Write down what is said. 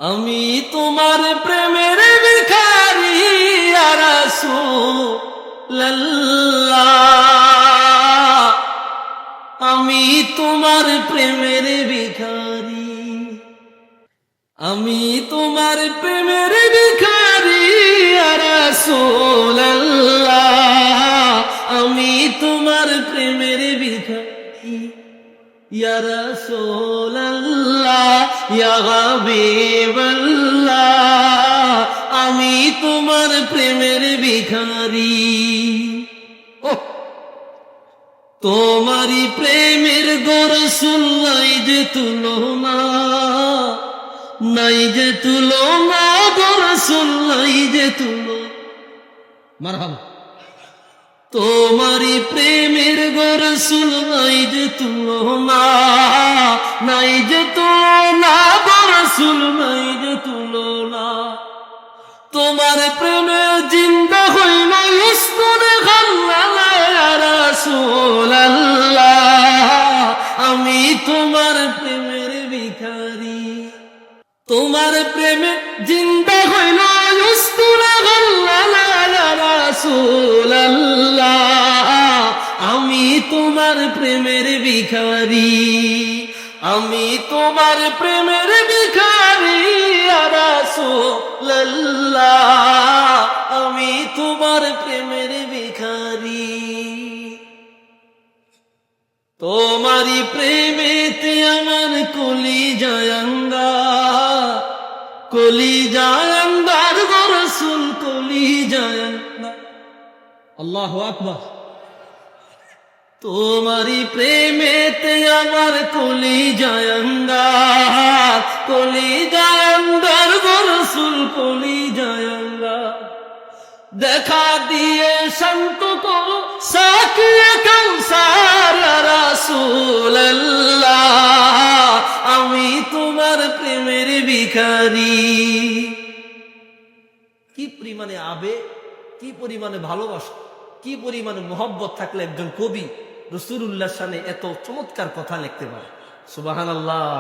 আমি তোমার প্রেমের ভিখারি ইয়া রাসূলুল্লাহ, আমি তোমার প্রেমের ভিখারি, আমি তোমার প্রেমের ভিখারি ইয়া রাসূলুল্লাহ, আমি তোমার প্রেমের ভিখারি ইয়া রাসূলুল্লাহ, ইয়া হাবিবাল্লাহ, আমি তোমার প্রেমের ভিখারি। তোমারই প্রেমের গো রাসূল নাই যে তুলনা, নাই যে তুলনা গো রাসূল নাই যে তুলনা। মারহাবা। তোমারই প্রেমের গো রাসূল নাই যে তুলনা, নাই যে তুলনা গো রাসূল নাই যে তুলনা। তোমার প্রেমে জিন্দা হইল ইস্তরে খাল্লালা ইয়া রাসূলুল্লাহ, আমি তোমার প্রেমের ভিখারি। তোমার প্রেমে জিন্দা হইল ইস্তরে খাল্লালা ইয়া রাসূলুল্লাহ, আমি তোমার প্রেমের ভিখারি, আমি তোমার প্রেমের ভিখারি ইয়া রাসূলুল্লাহ, আমি তোমার প্রেমের ভিখারি। তোমারই প্রেমেতে আমার কলিজায় আঙ্গার, কলিজায় আঙ্গার গো রাসূল, কলিজায় আঙ্গার। আল্লাহু আকবার। তোমারই প্রেমেতে আমার কলিজায় আঙ্গার, কলিজায় আঙ্গার গো রাসূল, কলিজায় আঙ্গার। দেখা দিয়ে শান্ত করো সাকিয়ে কাউসার ইয়া রাসূলুল্লাহ, আমি তোমার প্রেমের ভিখারি। কি পরিমাণে আবেগ, কি পরিমাণে ভালোবাসা, কি পরিমাণে মোহব্বত থাকলে একজন কবি রাসূলুল্লাহর শানে এত চমৎকার কথা লিখতে পারে। সুবহানাল্লাহ।